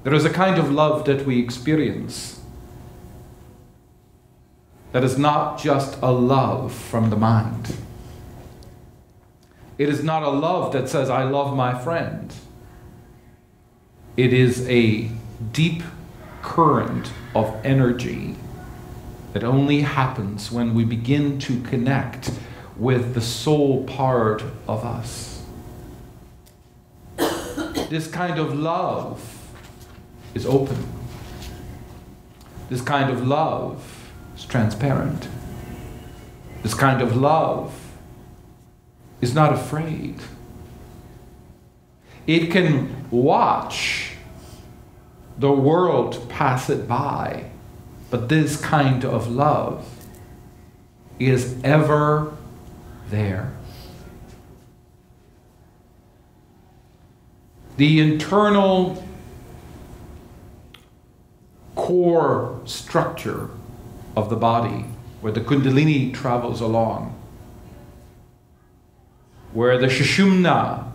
There is a kind of love that we experience that is not just a love from the mind. It is not a love that says, I love my friend. It is a deep current of energy that only happens when we begin to connect with the soul part of us. This kind of love is open. This kind of love is transparent. This kind of love is not afraid. It can watch the world pass it by, but this kind of love is ever there. The internal core structure of the body, where the kundalini travels along, where the sushumna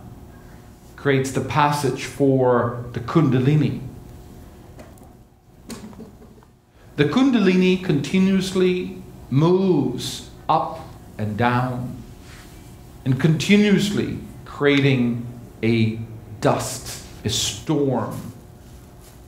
creates the passage for the kundalini. The kundalini continuously moves up and down and continuously creating a dust, a storm,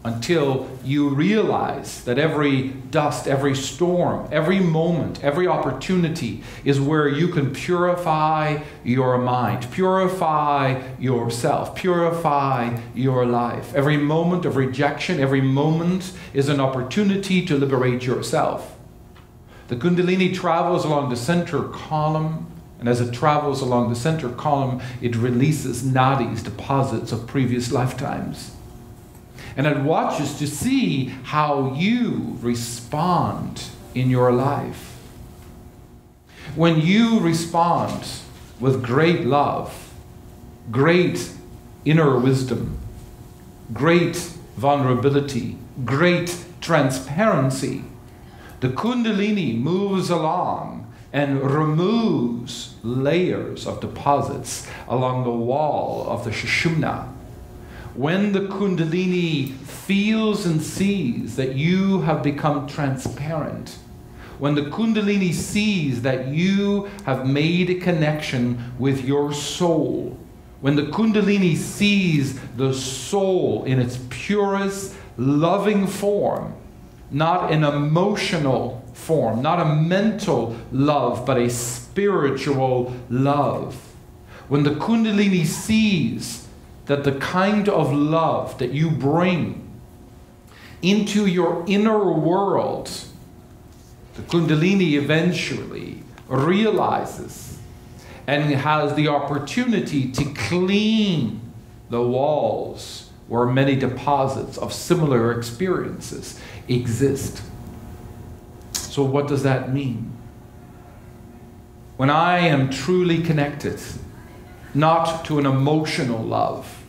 until you realize that every dust, every storm, every moment, every opportunity is where you can purify your mind, purify yourself, purify your life. Every moment of rejection, every moment is an opportunity to liberate yourself. The kundalini travels along the center column, and as it travels along the center column, it releases nadis, deposits of previous lifetimes. And it watches to see how you respond in your life. When you respond with great love, great inner wisdom, great vulnerability, great transparency, the kundalini moves along and removes layers of deposits along the wall of the sushumna. When the kundalini feels and sees that you have become transparent, when the kundalini sees that you have made a connection with your soul, when the kundalini sees the soul in its purest, loving form, not an emotional form, not a mental love, but a spiritual love, when the kundalini sees that the kind of love that you bring into your inner world, the kundalini eventually realizes and has the opportunity to clean the walls where many deposits of similar experiences exist. So what does that mean? When I am truly connected, not to an emotional love,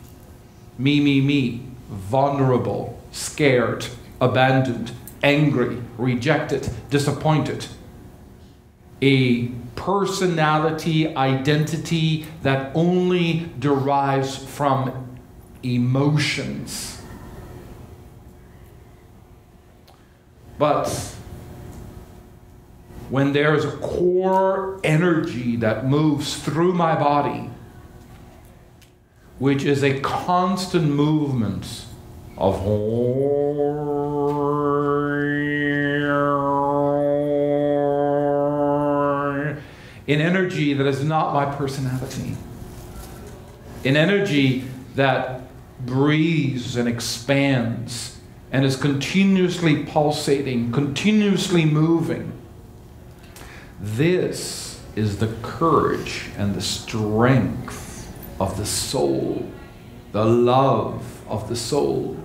me, vulnerable, scared, abandoned, angry, rejected, disappointed, a personality, identity that only derives from emotions. But when there's a core energy that moves through my body, which is a constant movement of in energy that is not my personality, in energy that breathes and expands and is continuously pulsating, continuously moving. This is the courage and the strength of the soul, the love of the soul.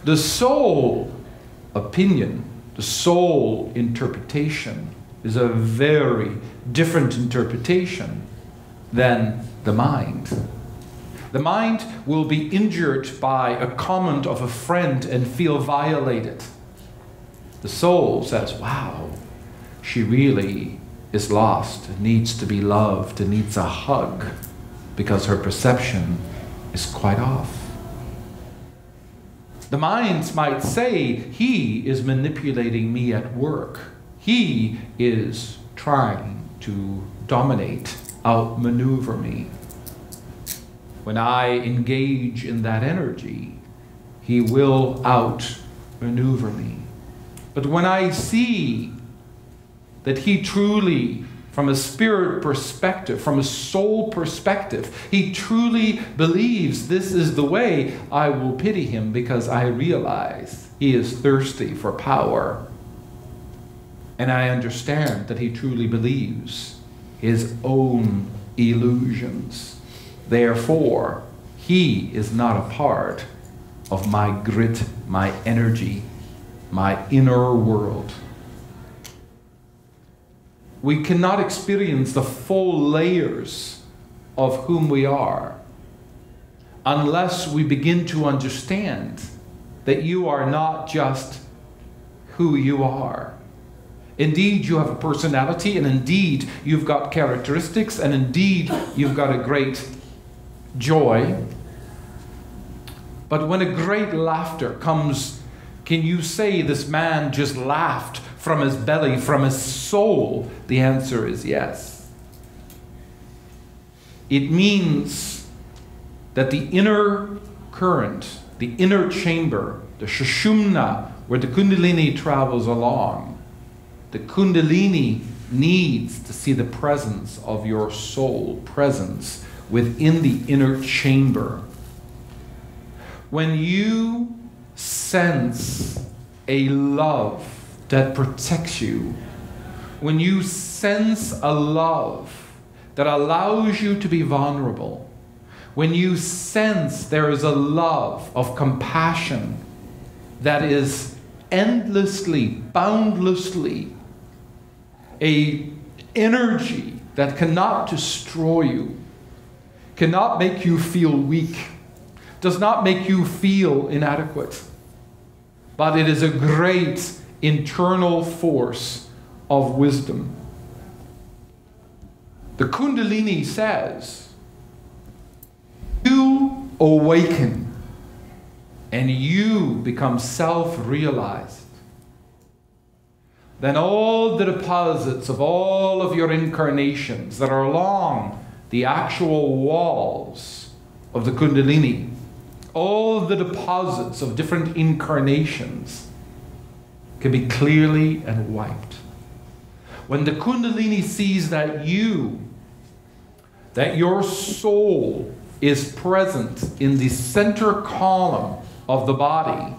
The soul opinion, the soul interpretation is a very different interpretation than the mind. The mind will be injured by a comment of a friend and feel violated. The soul says, wow, she really is lost, needs to be loved, and needs a hug, because her perception is quite off. The minds might say, he is manipulating me at work. He is trying to dominate, outmaneuver me. When I engage in that energy, he will outmaneuver me. But when I see that he truly, from a spirit perspective, from a soul perspective, he truly believes this is the way, I will pity him because I realize he is thirsty for power. And I understand that he truly believes his own illusions. Therefore, he is not a part of my grit, my energy, my inner world. We cannot experience the full layers of whom we are unless we begin to understand that you are not just who you are. Indeed, you have a personality, and indeed, you've got characteristics, and indeed, you've got a great joy. But when a great laughter comes, can you say this man just laughed from his belly, from his soul? The answer is yes. It means that the inner current, the inner chamber, the sushumna, where the kundalini travels along, the kundalini needs to see the presence of your soul presence within the inner chamber. When you sense a love that protects you, when you sense a love that allows you to be vulnerable, when you sense there is a love of compassion that is endlessly, boundlessly, a energy that cannot destroy you, cannot make you feel weak, does not make you feel inadequate, but it is a great internal force of wisdom. The Kundalini says, you awaken and you become self-realized. Then all the deposits of all of your incarnations that are along the actual walls of the Kundalini, all the deposits of different incarnations can be clearly and wiped. When the Kundalini sees that your soul is present in the center column of the body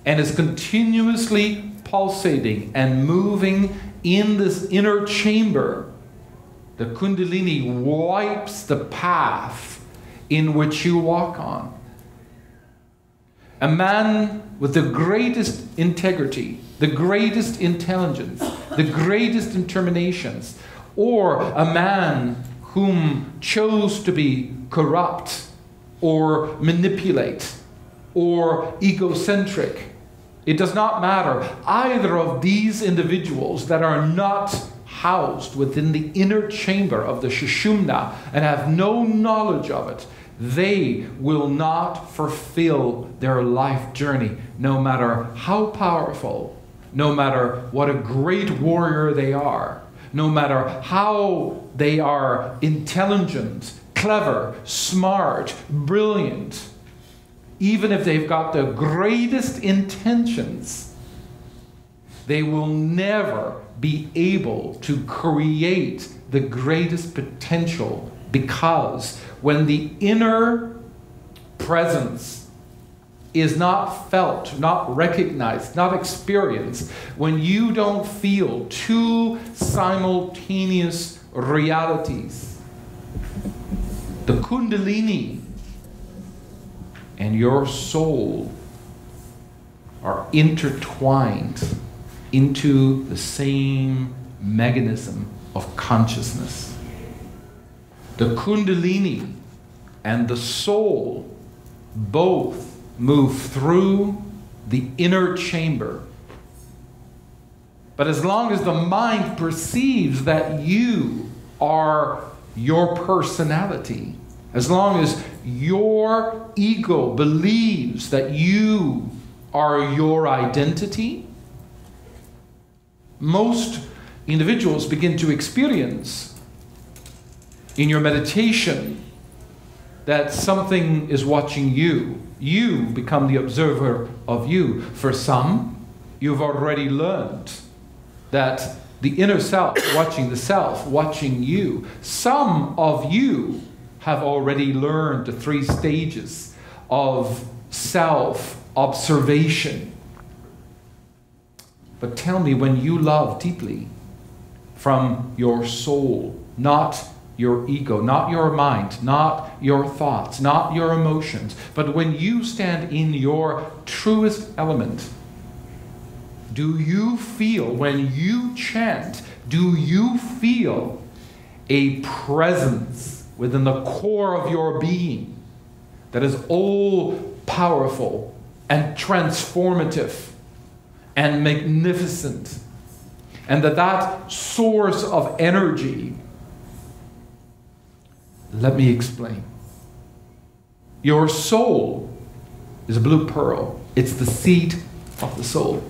and is continuously pulsating and moving in this inner chamber, the Kundalini wipes the path in which you walk on. A man with the greatest integrity, the greatest intelligence, the greatest determinations, or a man whom chose to be corrupt or manipulate or egocentric, it does not matter. Either of these individuals that are not housed within the inner chamber of the Sushumna and have no knowledge of it, they will not fulfill their life journey, no matter how powerful, no matter what a great warrior they are, no matter how they are intelligent, clever, smart, brilliant. Even if they've got the greatest intentions, they will never be able to create the greatest potential, because when the inner presence is not felt, not recognized, not experienced, when you don't feel two simultaneous realities, the Kundalini and your soul are intertwined into the same mechanism of consciousness. The Kundalini and the soul both move through the inner chamber. But as long as the mind perceives that you are your personality, as long as your ego believes that you are your identity, most individuals begin to experience in your meditation that something is watching you. You become the observer of you. For some, you've already learned that the inner self watching the self, watching you. Some of you have already learned the 3 stages of self-observation. But tell me, when you love deeply from your soul, not your ego, not your mind, not your thoughts, not your emotions, but when you stand in your truest element, do you feel, when you chant, do you feel a presence within the core of your being that is all powerful and transformative and magnificent, and that source of energy? Let me explain. Your soul is a blue pearl. It's the seed of the soul.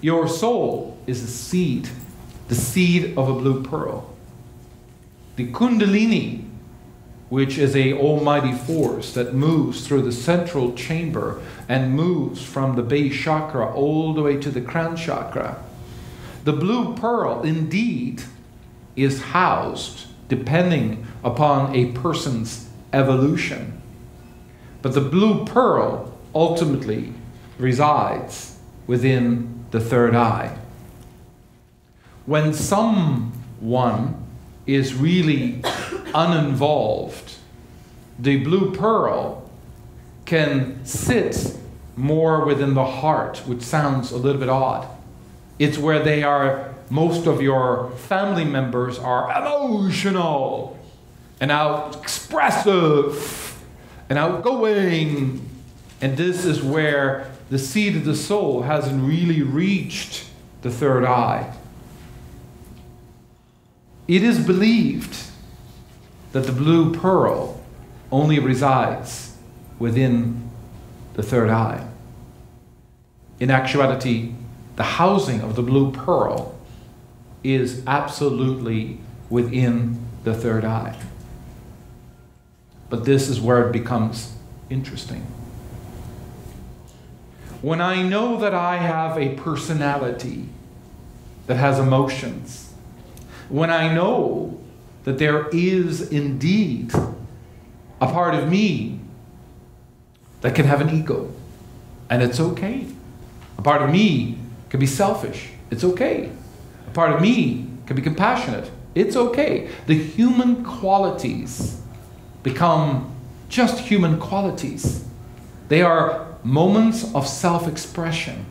Your soul is a seed, the seed of a blue pearl. The kundalini, which is an almighty force that moves through the central chamber and moves from the base chakra all the way to the crown chakra. The blue pearl indeed is housed, depending upon a person's evolution. But the blue pearl ultimately resides within the third eye. When someone is really uninvolved, the blue pearl can sit more within the heart, which sounds a little bit odd. It's where they are, most of your family members are emotional and expressive and outgoing. And this is where the seed of the soul hasn't really reached the third eye. It is believed that the blue pearl only resides within the third eye. In actuality, the housing of the blue pearl is absolutely within the third eye. But this is where it becomes interesting. When I know that I have a personality that has emotions, when I know that there is indeed a part of me that can have an ego, and it's okay. A part of me can be selfish, it's okay. A part of me can be compassionate, it's okay. The human qualities become just human qualities. They are moments of self-expression.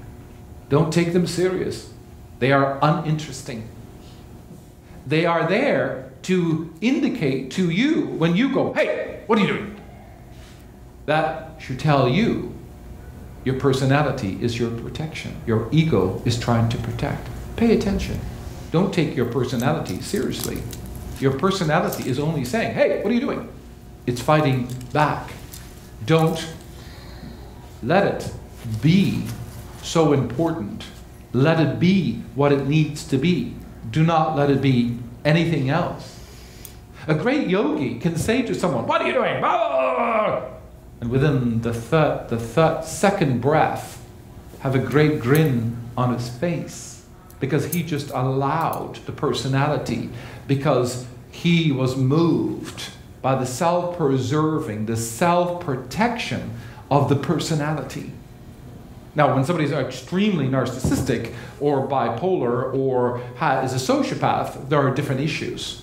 Don't take them serious. They are uninteresting. They are there to indicate to you when you go, hey, what are you doing? That should tell you your personality is your protection. Your ego is trying to protect. Pay attention. Don't take your personality seriously. Your personality is only saying, hey, what are you doing? It's fighting back. Don't let it be so important. Let it be what it needs to be. Do not let it be anything else. A great yogi can say to someone, what are you doing? And within the second breath, have a great grin on his face, because he just allowed the personality, because he was moved by the self-preserving, the self-protection of the personality. Now, when somebody's extremely narcissistic or bipolar or is a sociopath, there are different issues.